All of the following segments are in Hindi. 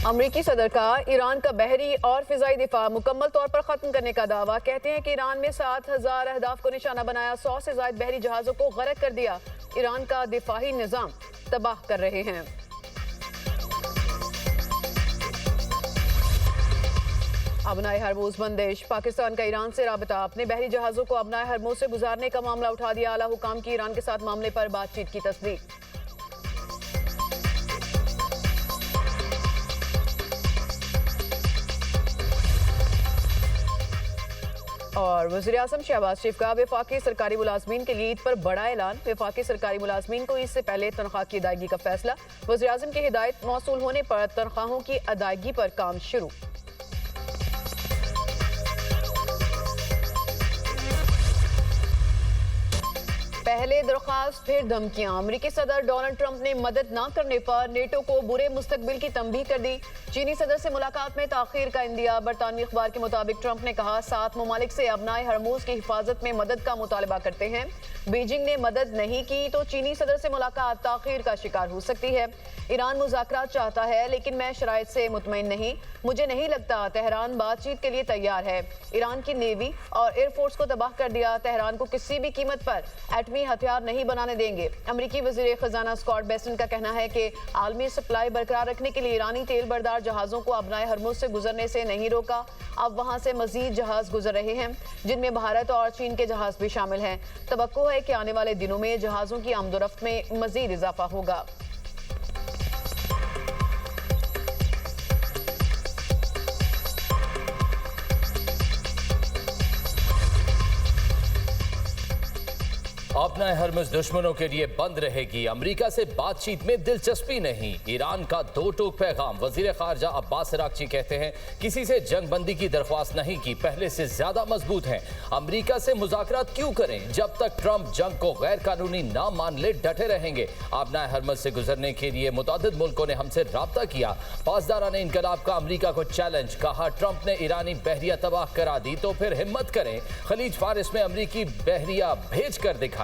अमरीकी सदर का ईरान का बहरी और फिजाई दिफा मुकम्मल तौर पर खत्म करने का दावा। कहते हैं कि ईरान में 7,000 अहदाफ को निशाना बनाया, 100 से ज्यादा बहरी जहाजों को गर्क कर दिया। ईरान का दिफाही निजाम तबाह कर रहे हैं। अबनाए हरमूज बंदिश। पाकिस्तान का ईरान से राबता। अपने बहरी जहाजों को अबनाए हरमूज से गुजारने का मामला उठा दिया। आला हुकाम की ईरान के साथ मामले पर बातचीत की तस्दीक। और वज़ीर-ए-आज़म शहबाज शरीफ का वफाकी सरकारी मुलाजमीन के लिए ईद पर बड़ा ऐलान। वफाकी सरकारी मुलाजमीन को ईद से पहले तनख्वाह की अदायगी का फैसला। वज़ीर-ए-आज़म की हिदायत मौसूल होने पर तनख्वाहों की अदायगी पर काम शुरू। पहले दरख्वास्त फिर धमकियां। अमेरिकी सदर डोनाल्ड ट्रंप ने मदद न करने पर नेटो को बुरे मुस्तकबिल की तंबीह कर दी। चीनी सदर से मुलाकात में ताखीर का इंदिया। बरतानवी अखबार के मुताबिक ट्रंप ने कहा 7 ममालिक से अबनाए हरमूज की हिफाजत में मदद का मुतालबा करते हैं। बीजिंग ने मदद नहीं की तो चीनी सदर से मुलाकात ताखीर का शिकार हो सकती है। ईरान मुज़ाकरात चाहता है लेकिन मैं शराइत से मुतमईन नहीं। मुझे नहीं लगता तेहरान बातचीत के लिए तैयार है। ईरान की नेवी और एयरफोर्स को तबाह कर दिया। तेहरान को किसी भी कीमत पर एटमी हथियार नहीं बनाने देंगे। अमेरिकी वज़ीर खजाना स्कॉट बेसेंट का कहना है कि आलमी सप्लाई बरकरार रखने के लिए ईरानी तेल बरदार जहाज़ों को अबनाए हरमुज से गुजरने से नहीं रोका। अब वहां से मजीद जहाज गुजर रहे हैं जिनमें भारत और चीन के जहाज भी शामिल हैं। तवक्को है कि आने वाले दिनों में जहाजों की आमदोरफ्त में मजीद इजाफा होगा। अपना हरमुज दुश्मनों के लिए बंद रहेगी। अमेरिका से बातचीत में दिलचस्पी नहीं। ईरान का दो टूक पैगाम। वजीर खारजा अब्बास अरागची कहते हैं किसी से जंग बंदी की दरख्वास्त नहीं की, पहले से ज्यादा मजबूत हैं। अमेरिका से मुज़ाकरात क्यों करें? जब तक ट्रंप जंग को गैर कानूनी ना मान ले डटे रहेंगे। अपना हरमुज से गुजरने के लिए मुतादिद मुल्कों ने हमसे राब्ता किया। पासदाराने इनकलाब का अमेरिका को चैलेंज। कहा ट्रंप ने ईरानी बहरिया तबाह करा दी तो फिर हिम्मत करें, खलीज फारिस में अमेरिकी बहरिया भेज कर दिखाएं।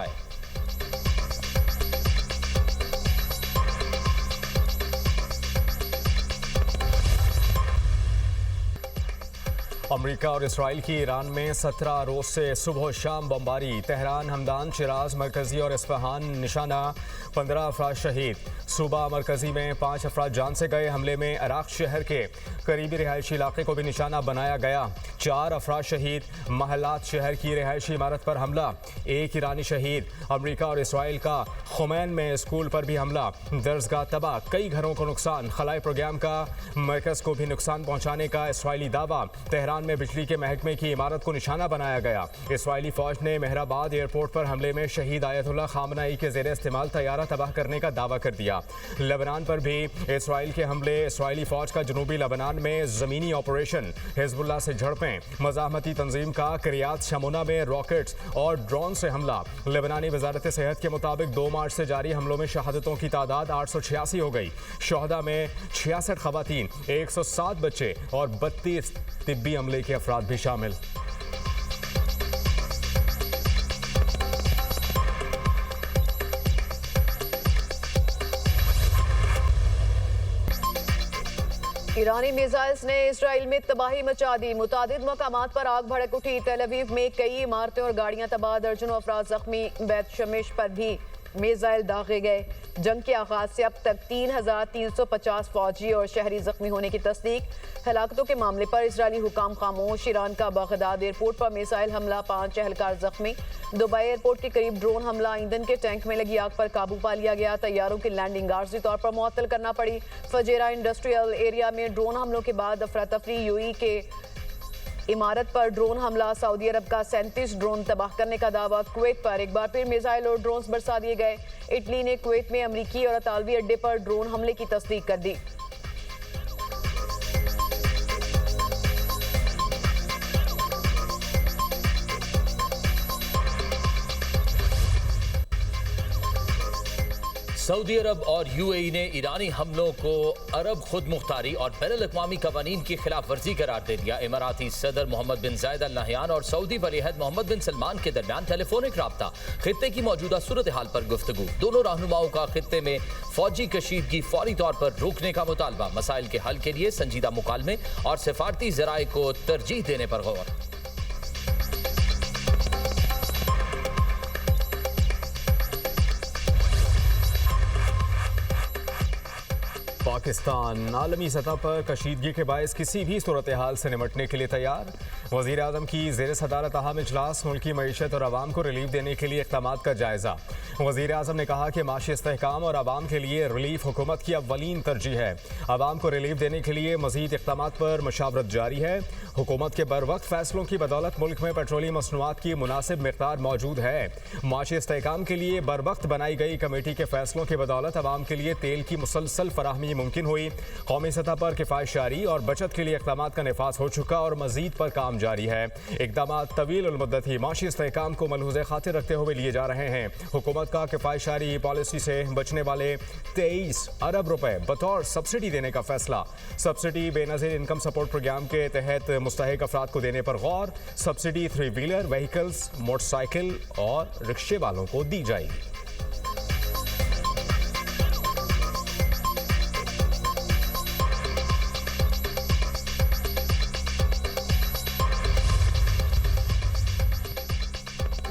अमेरिका और इसराइल की ईरान में 17 रोज से सुबह शाम बमबारी। तेहरान, हमदान, शिराज, मरकजी और इस्फहान निशाना। 15 अफराद शहीद। सूबा मरकजी में 5 अफराद जान से गए। हमले में अराक शहर के करीबी रिहायशी इलाके को भी निशाना बनाया गया। 4 अफराद शहीद। महलात शहर की रिहायशी इमारत पर हमला। 1 ईरानी शहीद। अमेरिका और इसराइल का खुमैन में स्कूल पर भी हमला। दर्जगाह तबाह, कई घरों को नुकसान। खलाई प्रोग्राम का मरकज को भी नुकसान पहुंचाने का इसराइली दावा। तेहरान में बिजली के महकमे की इमारत को निशाना बनाया गया। इसराइली फौज ने मेहराबाद एयरपोर्ट पर हमले में शहीद आयतुल्लाह खामनाई के ज़ेरे इस्तेमाल तैयारा तबाह करने का दावा कर दिया। लेबनान पर भी इसराइल के हमले। इसराइली फौज का जनूबी लेबनान में ज़मीनी ऑपरेशन। हिजबुल्लाह से झड़पें। मज़ाहमती तंजीम का किरियात शमोना में रॉकेट्स और ड्रोन से हमला। लेबनानी वजारत सेहत के मुताबिक 2 मार्च से जारी हमलों में शहादतों की तादाद 886 हो गई। शोहदा में 66 खवातीन, 107 बच्चे और 32 तिब्बी अमले के अफराद भी शामिल। ईरानी मिसाइल्स ने इसराइल में तबाही मचा दी। मुतादिद मकामात पर आग भड़क उठी। तेल अवीव में कई इमारतें और गाड़ियां तबाह, दर्जनों अफराद जख्मी। बैत शमिश पर भी मिसाइल दागे गए। जंग के आगाज से अब तक 3,350 फौजी और शहरी जख्मी होने की तस्दीक। हलाकतों के मामले पर इजरायली हुकाम खामोश। ईरान का बगदाद एयरपोर्ट पर मिसाइल हमला, 5 एहलकार जख्मी। दुबई एयरपोर्ट के करीब ड्रोन हमला, ईंधन के टैंक में लगी आग पर काबू पा लिया गया। तैयारों की लैंडिंग आर्जी तौर पर मुअत्तल करना पड़ी। फजेरा इंडस्ट्रियल एरिया में ड्रोन हमलों के बाद अफरा तफरी। यूएई के इमारत पर ड्रोन हमला। सऊदी अरब का 37 ड्रोन तबाह करने का दावा। कुवैत पर एक बार फिर मिसाइल और ड्रोन्स बरसा दिए गए। इटली ने कुवैत में अमरीकी और अतालवी अड्डे पर ड्रोन हमले की तस्दीक कर दी। सऊदी अरब और यूएई ने ईरानी हमलों को अरब खुद मुख्तारी और बैनुल-अक़वामी कवानीन की खिलाफ वर्जी करार दे दिया। इमाराती सदर मोहम्मद बिन जायद अल नहयान और सऊदी वलीअहद मोहम्मद बिन सलमान के दरमियान टेलीफोनिक राब्ता, खित्ते की मौजूदा सूरत हाल पर गुफ्तगू, दोनों रहनुमाओं का खित्ते में फौजी कशीदगी फौरी तौर पर रोकने का मुतालबा, मसाइल के हल के लिए संजीदा मुकालमे और सिफारती जराए को तरजीह देने पर गौर। पाकिस्तान आलमी सतह पर कशीदगी के बायस किसी भी सूरत हाल से निपटने के लिए तैयार। वज़ीर आज़म की ज़ेर सदारत अहम इजलास, मुल्की मईशत और आवाम को रिलीफ देने के लिए इक़दामात का जायज़ा। वज़ीर आज़म ने कहा कि माशी इस्तेहकाम और आवाम के लिए रिलीफ हुकूमत की अव्वलीन तरजीह है। आवाम को रिलीफ देने के लिए मज़ीद इक़दामात पर मशावरत जारी है। हुकूमत के बर वक्त फैसलों की बदौलत मुल्क में पेट्रोलियम मसनूआत की मुनासिब मिक़दार मौजूद है। माशी इस्तेहकाम के लिए बर वक्त बनाई गई कमेटी के फैसलों की बदौलत आवाम के लिए तेल की मुसलसल फराहमी मुमकिन हुई। कौमी सतह पर किफ़ायत जारी और बचत के लिए इक़दामात का निफाज हो चुका और मज़ीद पर काम जारी है। इक़दामात तवील उल मुद्दत ही माशी इस्तेहकाम को मलहूज़े खातिर रखते हुए लिए जा रहे हैं। हुकूमत का किफ़ायत जारी पॉलिसी से बचने वाले 23 अरब रुपए बतौर सब्सिडी देने का फैसला। Subsidy Benazir income support programme के तहत मुस्तहिक अफराद को देने पर गौर। सब्सिडी 3 व्हीलर व्हीकल्स, मोटरसाइकिल और रिक्शे वालों को दी जाएगी।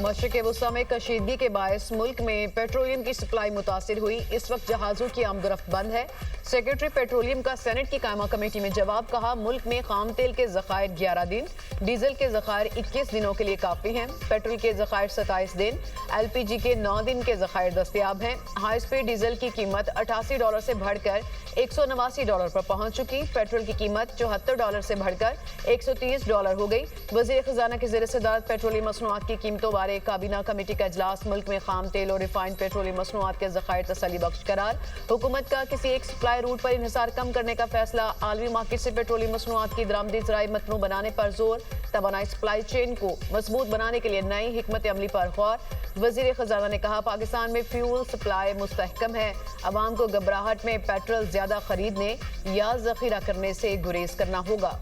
मशरिक़ वुस्ता में कशीदगी के बायस मुल्क में पेट्रोलियम की सप्लाई मुतासिर हुई। इस वक्त जहाज़ों की आमदोरफ्त बंद है। सेक्रेटरी पेट्रोलियम का सेनेट की कायमा कमेटी में जवाब, कहा मुल्क में खाम तेल के ज़खायर 11 दिन, डीजल के ज़खायर 21 दिनों के लिए काफ़ी हैं। पेट्रोल के ज़खायर 27 दिन, LPG के 9 दिन के ज़खायर दस्तयाब हैं। हाई स्पीड डीजल की कीमत $88 से बढ़कर $189 पर पहुंच चुकी। पेट्रोल की कीमत $74 से बढ़कर $130 हो गई। वज़ीर ख़जाना की ज़ेर सदारत पेट्रोलियम मसनूआत की कीमतों बारे काबीना कमेटी का इजलास, मुल्क में खाम तेल और रिफाइंड पेट्रोलियम मसनूआत के ज़खायर तसल्ली बख्श करार। हुकूमत का किसी एक सप्लाई रूट पर इन्हिसार कम करने का फैसला। आलमी मार्केट से पेट्रोलियम मसनूआत की दरामदी ज़राए मतनू बनाने पर जोर। तवानाई सप्लाई चेन को मजबूत बनाने के लिए नई हिकमत अमली पर गौर। वज़ीर ख़जाना ने कहा पाकिस्तान में फ्यूल सप्लाई मुस्तहकम है। अवाम को घबराहट में पेट्रोल ज़्यादा खरीदने या ज़ख़ीरा करने से गुरेज करना होगा।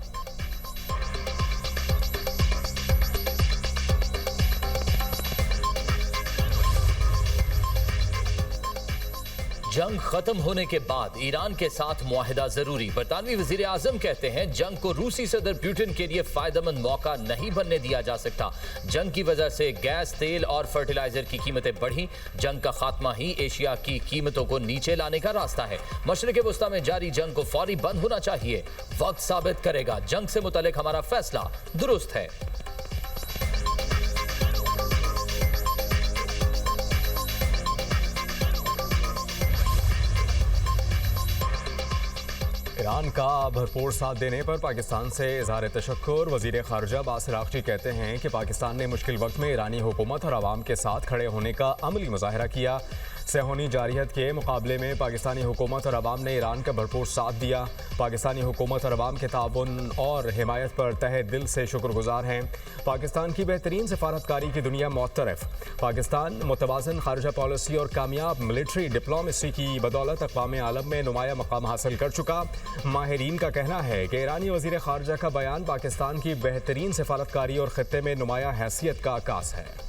जंग खत्म होने के बाद ईरान के साथ मुआहिदा जरूरी। बरतानवी वजीर आजम कहते हैं जंग को रूसी सदर पुतिन के लिए फायदेमंद मौका नहीं बनने दिया जा सकता। जंग की वजह से गैस, तेल और फर्टिलाइजर की कीमतें बढ़ी। जंग का खात्मा ही एशिया की कीमतों को नीचे लाने का रास्ता है। मशरिक़ वुस्ता में जारी जंग को फौरी बंद होना चाहिए। वक्त साबित करेगा जंग से मुतल्लिक हमारा फैसला दुरुस्त है। ईरान का भरपूर साथ देने पर पाकिस्तान से इज़हार तशक्कुर। वज़ीर ख़ारजा अब्बास अराग़ची कहते हैं कि पाकिस्तान ने मुश्किल वक्त में ईरानी हुकूमत और आवाम के साथ खड़े होने का अमली मुज़ाहरा किया। सेहूनी जारियत के मुकाबले में पाकिस्तानी हुकूमत और आवाम ने ईरान का भरपूर साथ दिया। पाकिस्तानी हुकूमत और आवाम के ताउन और हिमायत पर तहे दिल से शुक्रगुजार हैं। पाकिस्तान की बेहतरीन सफारतकारी की दुनिया मुअत्तरफ़। पाकिस्तान मुतवाज़न ख़ारजा पॉलिसी और कामयाब मिलिट्री डिप्लोमेसी की बदौलत अक़वाम आलम में नुमाया मकाम हासिल कर चुका। माहिरीन का कहना है कि ईरानी वज़ीर ख़ारजा का बयान पाकिस्तान की बेहतरीन सफारतकारी और ख़ित्ते में नुमाया हैसियत का आकाश है।